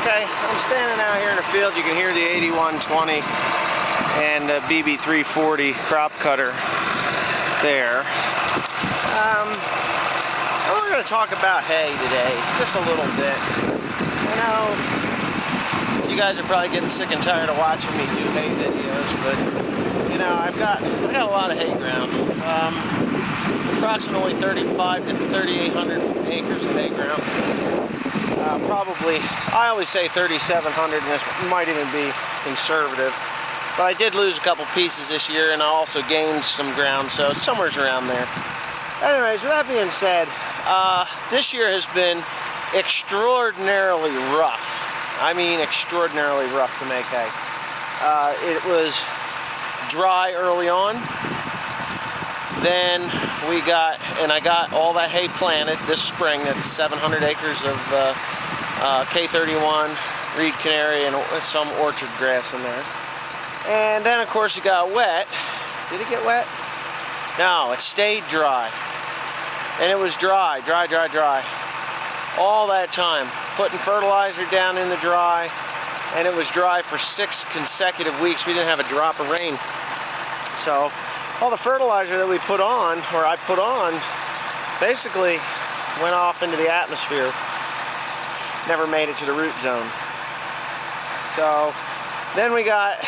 Okay, I'm standing out here in the field. You can hear the 8120 and the BB340 crop cutter there. We're going to talk about hay today, just a little bit. You know, you guys are probably getting sick and tired of watching me do hay videos, but you know, I got a lot of hay ground. Approximately 35 to 3,800 acres of hay ground. Probably, I always say 3,700, and this might even be conservative. But I did lose a couple pieces this year, and I also gained some ground, so somewhere's around there. Anyways, with that being said, this year has been extraordinarily rough. I mean, extraordinarily rough to make hay. It was dry early on. Then I got all that hay planted this spring. That's 700 acres of K31, reed canary, and some orchard grass in there. And then, of course, it got wet. Did it get wet? No, it stayed dry. And it was dry. All that time. Putting fertilizer down in the dry. And it was dry for 6 consecutive weeks. We didn't have a drop of rain. So all the fertilizer that we put on, or I put on, basically went off into the atmosphere. Never made it to the root zone. So then we got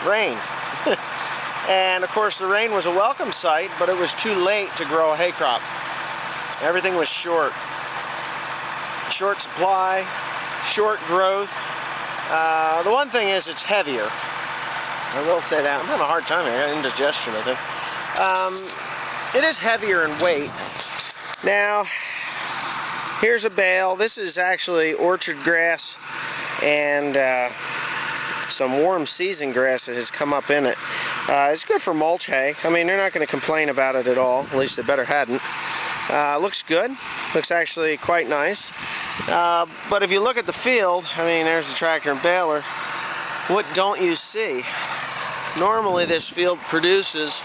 rain. And of course the rain was a welcome sight, but it was too late to grow a hay crop. Everything was short supply, short growth. The one thing is it's heavier. I will say that. I'm having a hard time here. I got indigestion, I think. It is heavier in weight. Now, here's a bale. This is actually orchard grass and some warm season grass that has come up in it. It's good for mulch hay. I mean, they're not going to complain about it at all. At least they better hadn't. Looks good. Looks actually quite nice. But if you look at the field, I mean, there's the tractor and baler. What don't you see? Normally this field produces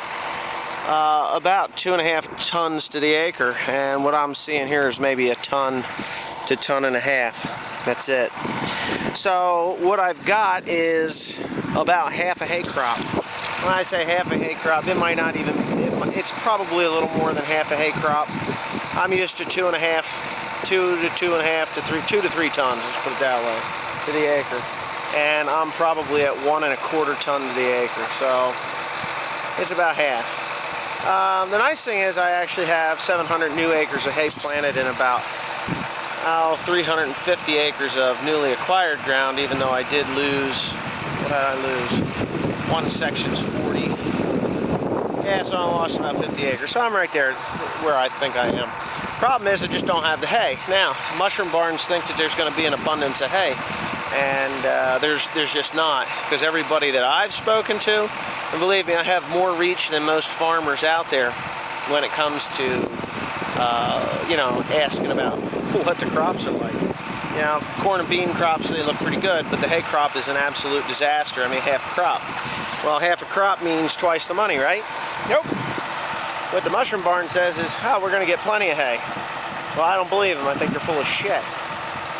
about 2.5 tons to the acre, and what I'm seeing here is maybe 1 ton to 1.5 tons. That's it. So what I've got is about half a hay crop. When I say half a hay crop, it might not even, it's probably a little more than half a hay crop. I'm used to 2 to 3 tons, let's put it that way, to the acre. And I'm probably at 1.25 tons to the acre, so it's about half. The nice thing is I actually have 700 new acres of hay planted in about 350 acres of newly acquired ground, even though I did lose, what did I lose? One section's 40. Yeah, so I lost about 50 acres. So I'm right there where I think I am. Problem is I just don't have the hay. Now, mushroom barns think that there's going to be an abundance of hay. And there's just not, because everybody that I've spoken to, and believe me, I have more reach than most farmers out there when it comes to, you know, asking about what the crops are like. You know, corn and bean crops, they look pretty good, but the hay crop is an absolute disaster. I mean, half a crop. Well, half a crop means twice the money, right? Nope. What the mushroom barn says is, oh, we're going to get plenty of hay. Well, I don't believe them. I think they're full of shit.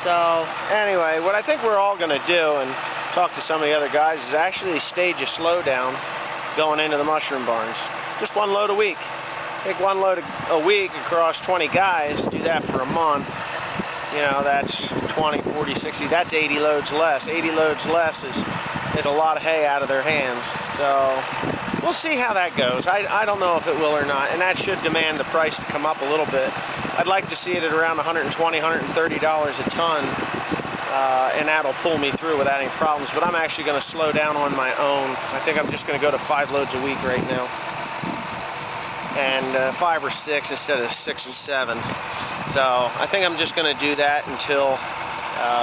So, anyway, what I think we're all going to do, and talk to some of the other guys, is actually stage a slowdown going into the mushroom barns. Just 1 load a week. Take 1 load a week across 20 guys, do that for a month. You know, that's 20, 40, 60, that's 80 loads less. 80 loads less is a lot of hay out of their hands. So, we'll see how that goes. I don't know if it will or not, and that should demand the price to come up a little bit. I'd like to see it at around $120, $130 a ton, and that'll pull me through without any problems. But I'm actually going to slow down on my own. I think I'm just going to go to 5 loads a week right now, and 5 or 6 instead of 6 and 7. So I think I'm just going to do that until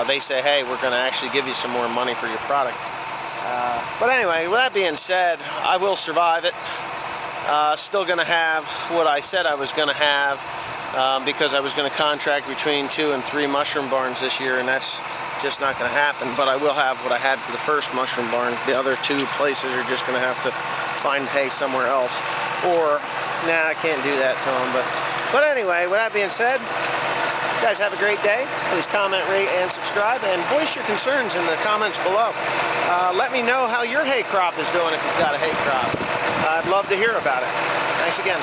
they say, hey, we're going to actually give you some more money for your product. But anyway, with that being said, I will survive it. Still going to have what I said I was going to have, because I was going to contract between 2 and 3 mushroom barns this year, and that's just not going to happen. But I will have what I had for the first mushroom barn. The other 2 places are just going to have to find hay somewhere else. Or, nah, I can't do that to them. But anyway, with that being said, You guys have a great day. Please comment, rate, and subscribe, and voice your concerns in the comments below. Let me know how your hay crop is doing if you've got a hay crop. I'd love to hear about it. Thanks again.